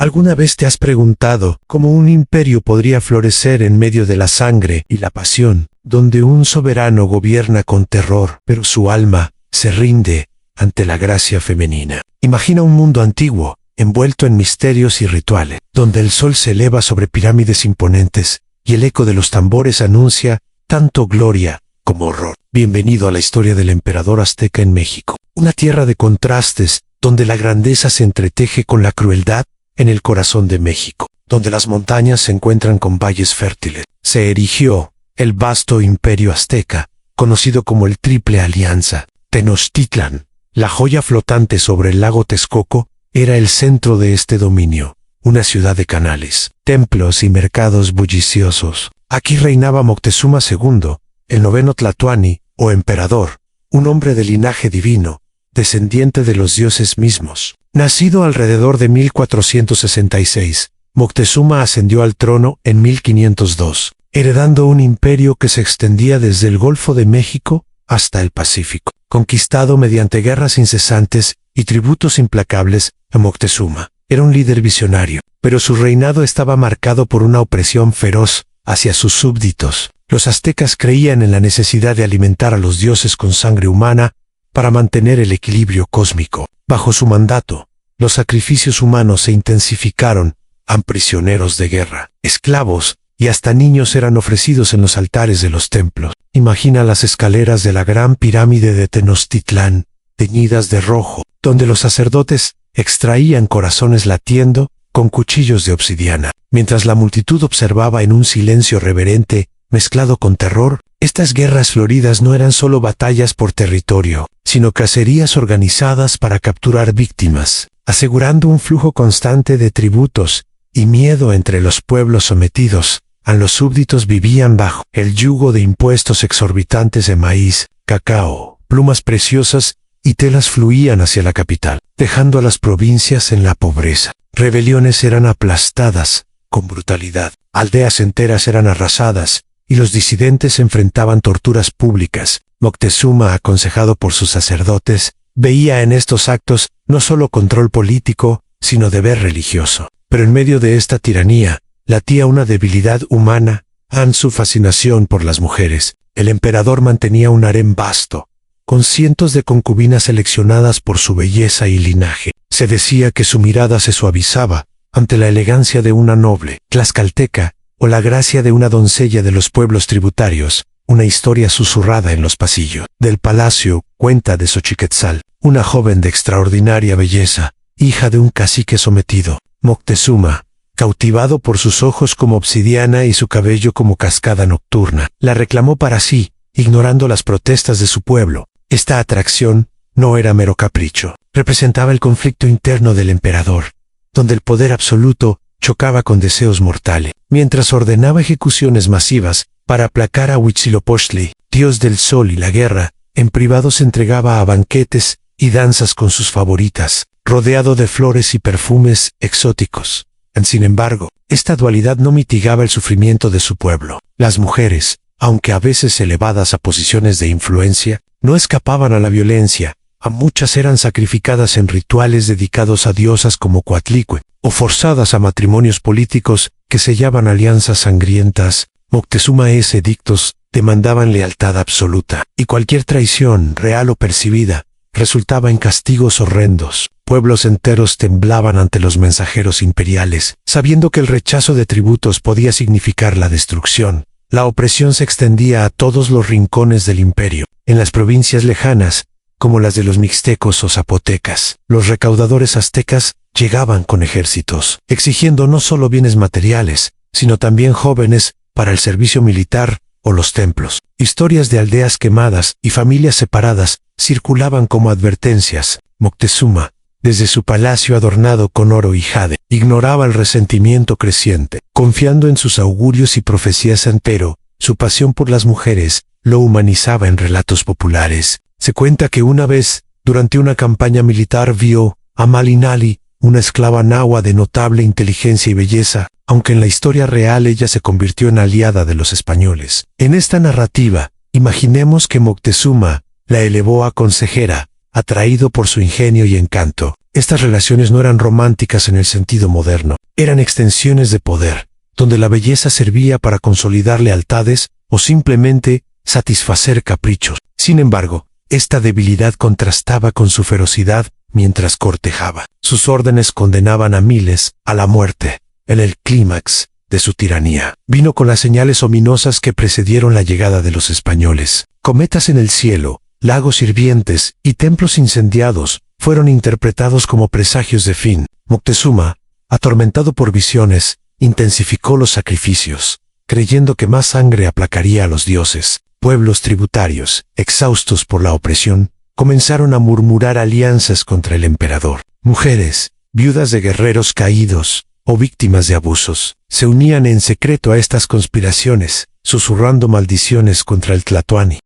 ¿Alguna vez te has preguntado cómo un imperio podría florecer en medio de la sangre y la pasión, donde un soberano gobierna con terror, pero su alma se rinde ante la gracia femenina? Imagina un mundo antiguo, envuelto en misterios y rituales, donde el sol se eleva sobre pirámides imponentes y el eco de los tambores anuncia tanto gloria como horror. Bienvenido a la historia del emperador azteca en México, una tierra de contrastes donde la grandeza se entreteje con la crueldad. En el corazón de México, donde las montañas se encuentran con valles fértiles, se erigió el vasto imperio azteca, conocido como el Triple Alianza. Tenochtitlan, la joya flotante sobre el lago Texcoco, era el centro de este dominio, una ciudad de canales, templos y mercados bulliciosos. Aquí reinaba Moctezuma II, el noveno Tlatoani, o emperador, un hombre de linaje divino, descendiente de los dioses mismos. Nacido alrededor de 1466, Moctezuma ascendió al trono en 1502, heredando un imperio que se extendía desde el Golfo de México hasta el Pacífico. Conquistado mediante guerras incesantes y tributos implacables, Moctezuma era un líder visionario, pero su reinado estaba marcado por una opresión feroz hacia sus súbditos. Los aztecas creían en la necesidad de alimentar a los dioses con sangre humana para mantener el equilibrio cósmico. Bajo su mandato, los sacrificios humanos se intensificaron a prisioneros de guerra, esclavos y hasta niños eran ofrecidos en los altares de los templos. Imagina las escaleras de la gran pirámide de Tenochtitlán, teñidas de rojo, donde los sacerdotes extraían corazones latiendo con cuchillos de obsidiana. Mientras la multitud observaba en un silencio reverente, mezclado con terror, estas guerras floridas no eran solo batallas por territorio, sino cacerías organizadas para capturar víctimas, asegurando un flujo constante de tributos y miedo entre los pueblos sometidos. Los súbditos vivían bajo el yugo de impuestos exorbitantes de maíz, cacao, plumas preciosas y telas fluían hacia la capital, dejando a las provincias en la pobreza. Rebeliones eran aplastadas con brutalidad, aldeas enteras eran arrasadas, y los disidentes enfrentaban torturas públicas. Moctezuma, aconsejado por sus sacerdotes, veía en estos actos no solo control político, sino deber religioso. Pero en medio de esta tiranía, latía una debilidad humana, su fascinación por las mujeres. El emperador mantenía un harén vasto, con cientos de concubinas seleccionadas por su belleza y linaje. Se decía que su mirada se suavizaba ante la elegancia de una noble tlaxcalteca, o la gracia de una doncella de los pueblos tributarios. Una historia susurrada en los pasillos del palacio cuenta de Xochiquetzal, una joven de extraordinaria belleza, hija de un cacique sometido. Moctezuma, cautivado por sus ojos como obsidiana y su cabello como cascada nocturna, la reclamó para sí, ignorando las protestas de su pueblo. Esta atracción no era mero capricho, representaba el conflicto interno del emperador, donde el poder absoluto chocaba con deseos mortales. Mientras ordenaba ejecuciones masivas para aplacar a Huitzilopochtli, dios del sol y la guerra, en privado se entregaba a banquetes y danzas con sus favoritas, rodeado de flores y perfumes exóticos. Sin embargo, esta dualidad no mitigaba el sufrimiento de su pueblo. Las mujeres, aunque a veces elevadas a posiciones de influencia, no escapaban a la violencia. Muchas eran sacrificadas en rituales dedicados a diosas como Coatlicue, o forzadas a matrimonios políticos que sellaban alianzas sangrientas. Moctezuma edictos demandaban lealtad absoluta, y cualquier traición, real o percibida, resultaba en castigos horrendos. Pueblos enteros temblaban ante los mensajeros imperiales, sabiendo que el rechazo de tributos podía significar la destrucción. La opresión se extendía a todos los rincones del imperio. En las provincias lejanas, como las de los mixtecos o zapotecas, los recaudadores aztecas llegaban con ejércitos, exigiendo no solo bienes materiales, sino también jóvenes para el servicio militar o los templos. Historias de aldeas quemadas y familias separadas circulaban como advertencias. Moctezuma, desde su palacio adornado con oro y jade, ignoraba el resentimiento creciente, confiando en sus augurios y profecías, pero su pasión por las mujeres lo humanizaba en relatos populares. Se cuenta que una vez, durante una campaña militar, vio a Malinali, una esclava nahua de notable inteligencia y belleza, aunque en la historia real ella se convirtió en aliada de los españoles. En esta narrativa, imaginemos que Moctezuma la elevó a consejera, atraído por su ingenio y encanto. Estas relaciones no eran románticas en el sentido moderno, eran extensiones de poder, donde la belleza servía para consolidar lealtades o simplemente satisfacer caprichos. Sin embargo, esta debilidad contrastaba con su ferocidad mientras cortejaba. Sus órdenes condenaban a miles a la muerte. En el clímax de su tiranía, vino con las señales ominosas que precedieron la llegada de los españoles. Cometas en el cielo, lagos hirvientes y templos incendiados fueron interpretados como presagios de fin. Moctezuma, atormentado por visiones, intensificó los sacrificios, creyendo que más sangre aplacaría a los dioses. Pueblos tributarios, exhaustos por la opresión, comenzaron a murmurar alianzas contra el emperador. Mujeres, viudas de guerreros caídos o víctimas de abusos, se unían en secreto a estas conspiraciones, susurrando maldiciones contra el Tlatoani.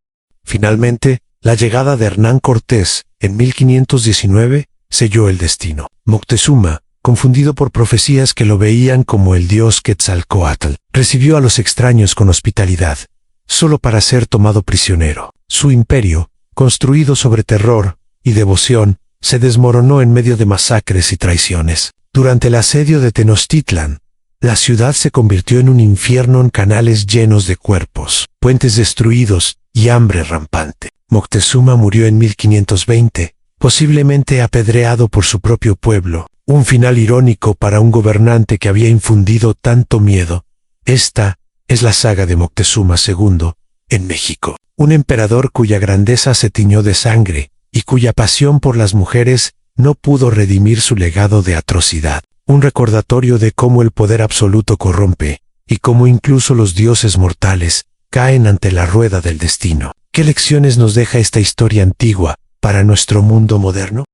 Finalmente, la llegada de Hernán Cortés, en 1519, selló el destino. Moctezuma, confundido por profecías que lo veían como el dios Quetzalcóatl, recibió a los extraños con hospitalidad, solo para ser tomado prisionero. Su imperio, construido sobre terror y devoción, se desmoronó en medio de masacres y traiciones. Durante el asedio de Tenochtitlan, la ciudad se convirtió en un infierno en canales llenos de cuerpos, puentes destruidos y hambre rampante. Moctezuma murió en 1520, posiblemente apedreado por su propio pueblo, un final irónico para un gobernante que había infundido tanto miedo. Esta es la saga de Moctezuma II en México, un emperador cuya grandeza se tiñó de sangre y cuya pasión por las mujeres no pudo redimir su legado de atrocidad. Un recordatorio de cómo el poder absoluto corrompe y cómo incluso los dioses mortales caen ante la rueda del destino. ¿Qué lecciones nos deja esta historia antigua para nuestro mundo moderno?